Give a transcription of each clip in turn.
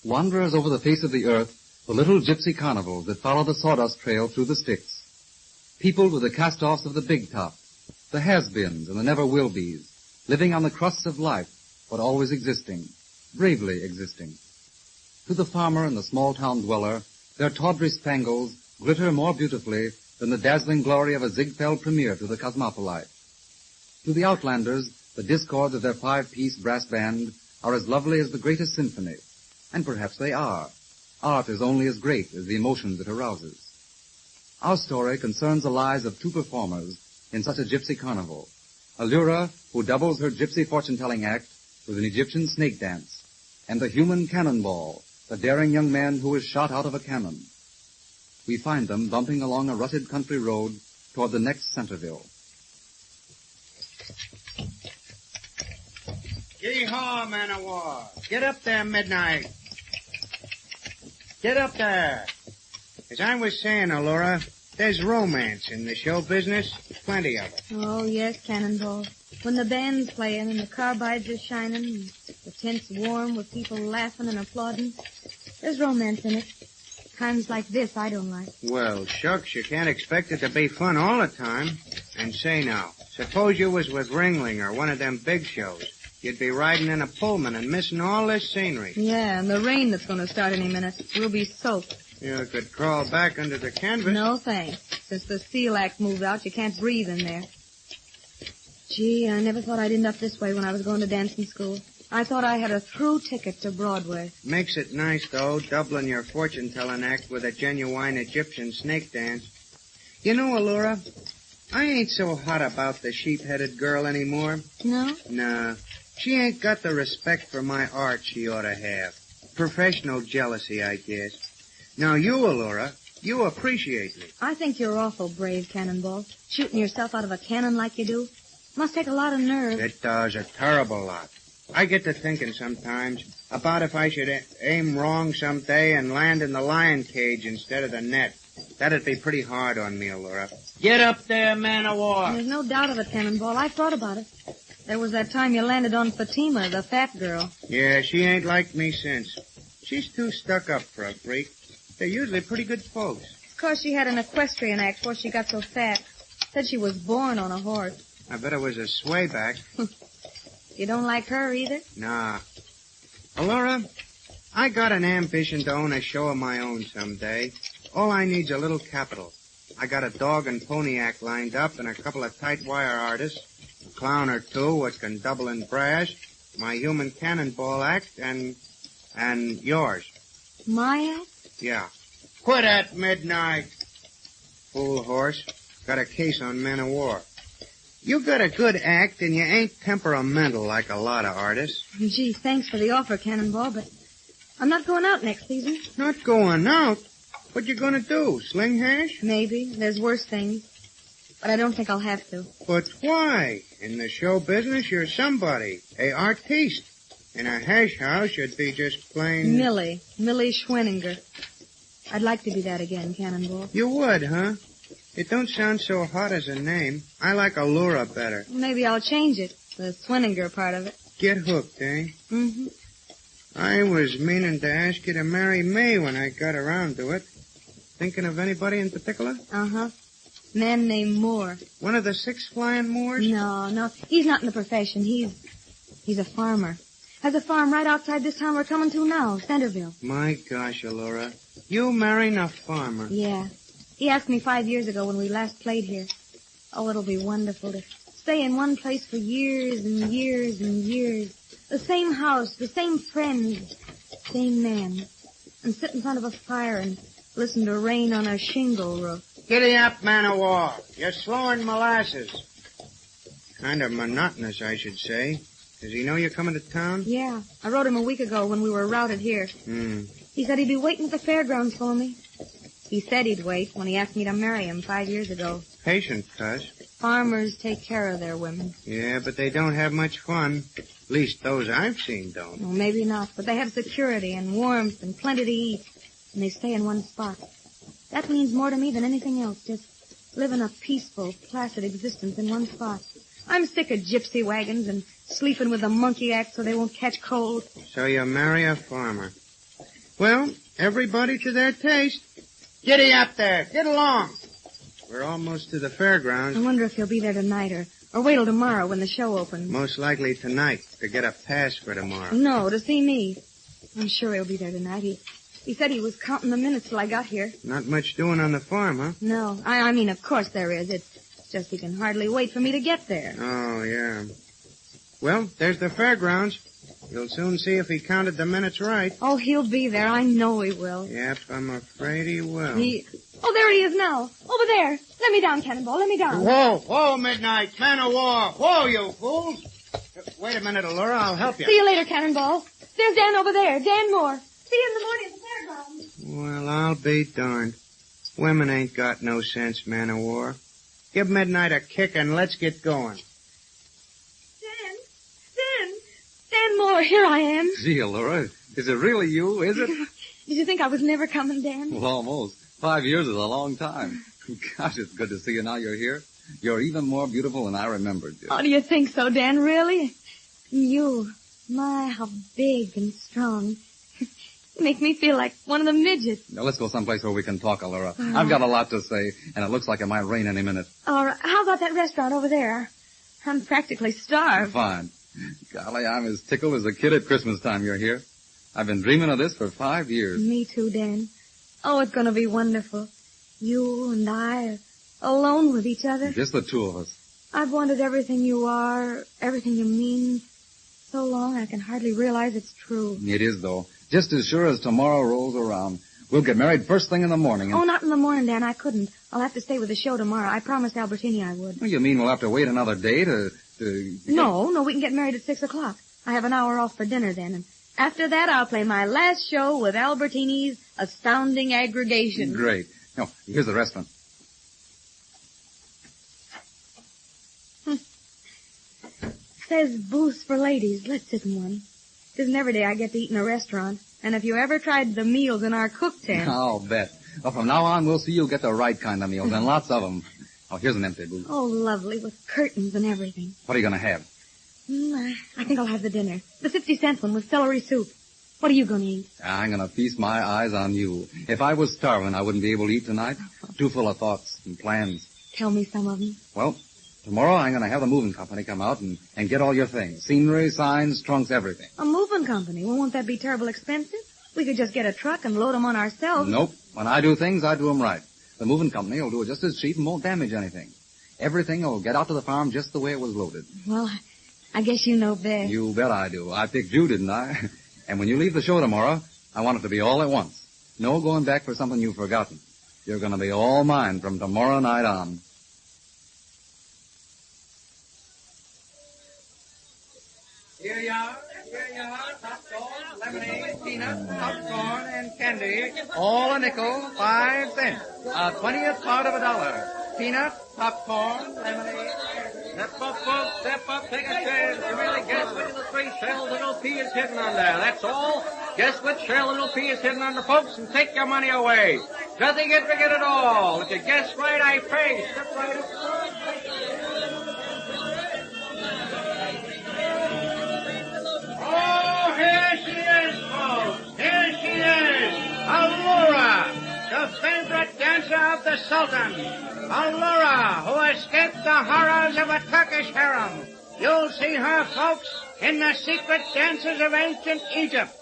wanderers over the face of the earth the little gypsy carnivals that follow the sawdust trail through the sticks. Peopled with the cast-offs of the big top, the has-beens and the never-will-be's, living on the crusts of life, but always existing, bravely existing. To the farmer and the small-town dweller, their tawdry spangles glitter more beautifully than the dazzling glory of a Ziegfeld premiere to the cosmopolite. To the outlanders, the discords of their 5-piece brass band are as lovely as the greatest symphony, and perhaps they are. Art is only as great as the emotions it arouses. Our story concerns the lives of 2 performers in such a gypsy carnival. A Lura who doubles her gypsy fortune-telling act with an Egyptian snake dance, and the human cannonball, the daring young man who is shot out of a cannon. We find them bumping along a rutted country road toward the next Centerville. Yee-haw, man of war. Get up there, Midnight. Get up there. As I was saying, Allura, there's romance in the show business. Plenty of it. Oh, yes, Cannonball. When the band's playing and the carbides are shining and the tent's warm with people laughing and applauding, there's romance in it. Times like this I don't like. Well, shucks, you can't expect it to be fun all the time. And say now, suppose you was with Ringling or one of them big shows. You'd be riding in a Pullman and missing all this scenery. Yeah, and the rain that's going to start any minute. We'll be soaked. You could crawl back under the canvas. No, thanks. Since the Steel Act moved out, you can't breathe in there. Gee, I never thought I'd end up this way when I was going to dancing school. I thought I had a through ticket to Broadway. Makes it nice, though, doubling your fortune-telling act with a genuine Egyptian snake dance. You know, Allura, I ain't so hot about the sheep-headed girl anymore. No? Nah. She ain't got the respect for my art she ought to have. Professional jealousy, I guess. Now, you, Allura, you appreciate me. I think you're awful brave, Cannonball. Shooting yourself out of a cannon like you do. Must take a lot of nerve. It does, a terrible lot. I get to thinking sometimes about if I should aim wrong someday and land in the lion cage instead of the net. That'd be pretty hard on me, Allura. Get up there, man of war. There's no doubt of it, Cannonball. I thought about it. There was that time you landed on Fatima, the fat girl. Yeah, she ain't liked me since. She's too stuck up for a freak. They're usually pretty good folks. Of course, she had an equestrian act before she got so fat. Said she was born on a horse. I bet it was a swayback. You don't like her either? Nah. Allura, I got an ambition to own a show of my own someday. All I need's a little capital. I got a dog and pony act lined up and a couple of tight wire artists, a clown or two what can double in brass, my human cannonball act, and yours. My act? Yeah. Quit at midnight. Fool horse. Got a case on men of war. You got a good act and you ain't temperamental like a lot of artists. Gee, thanks for the offer, Cannonball, but I'm not going out next season. Not going out? What you gonna do? Sling hash? Maybe. There's worse things. But I don't think I'll have to. But why? In the show business, you're somebody. A artiste. In a hash house, you'd be just plain... Millie Schwenninger. I'd like to be that again, Cannonball. You would, huh? It don't sound so hot as a name. I like Allura better. Maybe I'll change it. The Schwenninger part of it. Get hooked, eh? Mm-hmm. I was meaning to ask you to marry me when I got around to it. Thinking of anybody in particular? Uh-huh. Man named Moore. One of the 6 flying Moors? No. He's not in the profession. He's a farmer. Has a farm right outside this town we're coming to now, Centerville. My gosh, Allura. You marrying a farmer? Yeah. He asked me 5 years ago when we last played here. Oh, it'll be wonderful to stay in one place for years and years and years. The same house, the same friends, same man. And sit in front of a fire and listen to rain on a shingle roof. Giddy up, man of war. You're slowing molasses. Kind of monotonous, I should say. Does he know you're coming to town? Yeah. I wrote him a week ago when we were routed here. He said he'd be waiting at the fairgrounds for me. He said he'd wait when he asked me to marry him 5 years ago. Patient, Cuz. Farmers take care of their women. Yeah, but they don't have much fun. At least those I've seen don't. Well, maybe not, but they have security and warmth and plenty to eat. And they stay in one spot. That means more to me than anything else. Just living a peaceful, placid existence in one spot. I'm sick of gypsy wagons and sleeping with the monkey act so they won't catch cold. So you marry a farmer. Well, everybody to their taste. Giddy up there. Get along. We're almost to the fairgrounds. I wonder if he'll be there tonight or wait till tomorrow when the show opens. Most likely tonight to get a pass for tomorrow. No, to see me. I'm sure he'll be there tonight. He said he was counting the minutes till I got here. Not much doing on the farm, huh? No, I mean, of course there is. It's just he can hardly wait for me to get there. Oh, yeah. Well, there's the fairgrounds. You'll soon see if he counted the minutes right. Oh, he'll be there. I know he will. Yep, I'm afraid he will. Oh, there he is now. Over there. Let me down, Cannonball. Let me down. Whoa, Midnight. Man of war. Whoa, you fools. Wait a minute, Allura. I'll help you. See you later, Cannonball. There's Dan over there. Dan Moore. See you in the morning at the fairgrounds. Well, I'll be darned. Women ain't got no sense, man of war. Give Midnight a kick and let's get going. Dan Moore, here I am. Gee, Allura, is it really you, is it? Did you think I was never coming, Dan? Well, almost. 5 years is a long time. Gosh, it's good to see you now you're here. You're even more beautiful than I remembered you. Oh, do you think so, Dan, really? You, my, how big and strong. You make me feel like one of the midgets. Now, let's go someplace where we can talk, Allura. I've got a lot to say, and it looks like it might rain any minute. Or how about that restaurant over there? I'm practically starved. Fine. Golly, I'm as tickled as a kid at Christmas time you're here. I've been dreaming of this for 5 years. Me too, Dan. Oh, it's going to be wonderful. You and I alone with each other. Just the two of us. I've wanted everything you are, everything you mean, so long I can hardly realize it's true. It is, though. Just as sure as tomorrow rolls around. We'll get married first thing in the morning. Oh, not in the morning, Dan. I couldn't. I'll have to stay with the show tomorrow. I promised Albertini I would. Well, you mean we'll have to wait another day to... No, we can get married at 6 o'clock. I have an hour off for dinner then, and after that I'll play my last show with Albertini's Astounding Aggregation. Great. No, here's the restaurant. Says booths for ladies. Let's sit in one. It isn't every day I get to eat in a restaurant. And if you ever tried the meals in our cook tent... I'll bet. Well, from now on, we'll see you get the right kind of meals, and lots of them. Oh, here's an empty booth. Oh, lovely, with curtains and everything. What are you going to have? I think I'll have the dinner. The 50-cent one with celery soup. What are you going to eat? I'm going to feast my eyes on you. If I was starving, I wouldn't be able to eat tonight. Too full of thoughts and plans. Tell me some of them. Well, tomorrow I'm going to have the moving company come out and get all your things. Scenery, signs, trunks, everything. A moving company? Well, won't that be terrible expensive? We could just get a truck and load them on ourselves. Nope. When I do things, I do them right. The moving company will do it just as cheap and won't damage anything. Everything will get out to the farm just the way it was loaded. Well, I guess you know best. You bet I do. I picked you, didn't I? And when you leave the show tomorrow, I want it to be all at once. No going back for something you've forgotten. You're going to be all mine from tomorrow night on. Here you are. Popcorn, lemonade, peanuts, popcorn, and candy. All a nickel, 5 cents. A 20th part of $1. Peanuts, popcorn, lemonade. Step up, folks, step up, take a chance to really guess which of the 3 shells little P is hidden under. That's all. Guess which shell little P is hidden under, folks, and take your money away. Nothing intricate at all. If you guess right, I pay. Step right up. Oh, here she is, folks. Here she is. Allura, the favorite dancer of the Sultan. Allura, who escaped the horrors of a Turkish harem. You'll see her, folks, in the secret dances of ancient Egypt.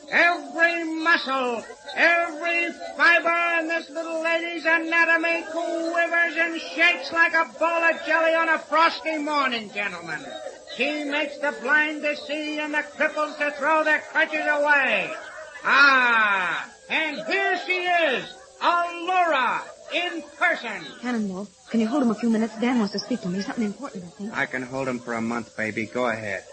Every muscle, every fiber in this little lady's anatomy quivers and shakes like a ball of jelly on a frosty morning, gentlemen. She makes the blind to see and the cripples to throw their crutches away. Ah, and here she is, Allura, in person. Cannonball, can you hold him a few minutes? Dan wants to speak to me. Something important, I think. I can hold him for a month, baby. Go ahead.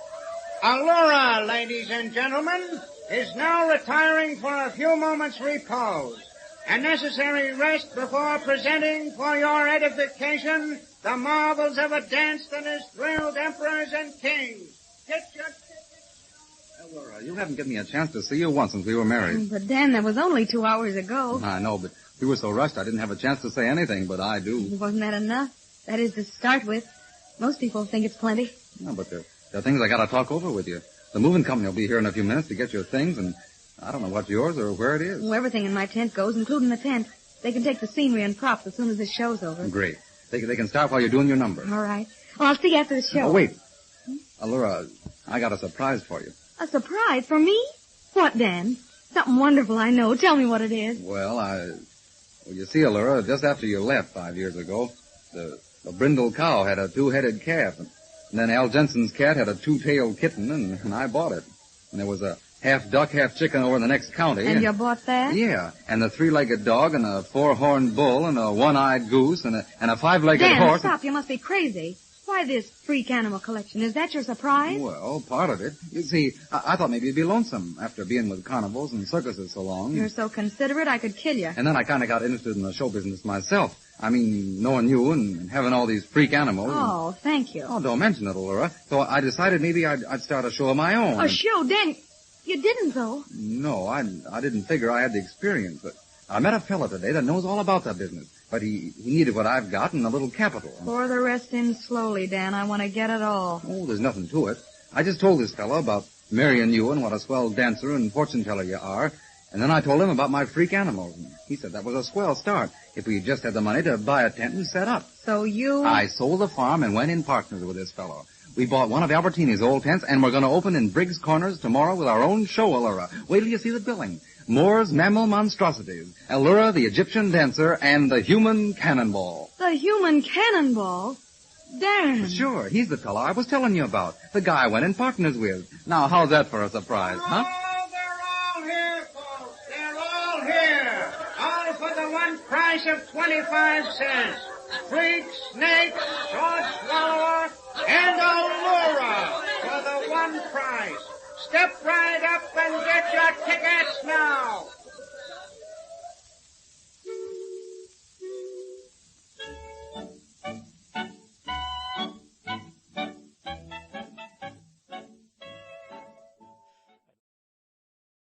Allura, ladies and gentlemen, is now retiring for a few moments' repose. A necessary rest before presenting for your edification the marvels of a dance that has thrilled emperors and kings. Get your tickets. Allura, you haven't given me a chance to see you once since we were married. But, Dan, that was only 2 hours ago. I know, but we were so rushed I didn't have a chance to say anything, but I do. Wasn't that enough? That is to start with. Most people think it's plenty. No, but there are things I got to talk over with you. The moving company will be here in a few minutes to get your things, and I don't know what's yours or where it is. Well, everything in my tent goes, including the tent. They can take the scenery and props as soon as this show's over. Great. They can start while you're doing your number. All right. Well, I'll see you after the show. Oh, wait. Allura, I got a surprise for you. A surprise for me? What, Dan? Something wonderful, I know. Tell me what it is. Well, you see, Allura, just after you left 5 years ago, the brindle cow had a two-headed calf, and then Al Jensen's cat had a two-tailed kitten, and I bought it. And there was a half duck, half chicken over in the next county. And you bought that? Yeah, and the three-legged dog, and a four-horned bull, and a one-eyed goose, and a five-legged horse. Dan, stop. You must be crazy. Why this freak animal collection? Is that your surprise? Well, part of it. You see, I thought maybe you'd be lonesome after being with carnivals and circuses so long. You're so considerate, I could kill you. And then I kind of got interested in the show business myself. I mean, knowing you and having all these freak animals. Oh, thank you. Oh, don't mention it, Allura. So I decided maybe I'd start a show of my own. A show, Dan? You didn't, though. No, I didn't figure I had the experience, but I met a fella today that knows all about that business. But he needed what I've got and a little capital. Pour the rest in slowly, Dan. I want to get it all. Oh, there's nothing to it. I just told this fella about marrying you and what a swell dancer and fortune teller you are. And then I told him about my freak animals. And he said that was a swell start if we just had the money to buy a tent and set up. So you... I sold the farm and went in partners with this fellow. We bought one of Albertini's old tents, and we're going to open in Briggs Corners tomorrow with our own show, Allura. Wait till you see the billing. Moore's Mammal Monstrosities, Allura the Egyptian Dancer, and the Human Cannonball. The Human Cannonball? Dan. Sure, he's the fellow I was telling you about. The guy I went in partners with. Now, how's that for a surprise, huh? Oh, they're all here, folks. They're all here. All for the one price of 25 cents. Freak, snake, sword swallower, and Allura for the one price. Step right up and get your tickets now.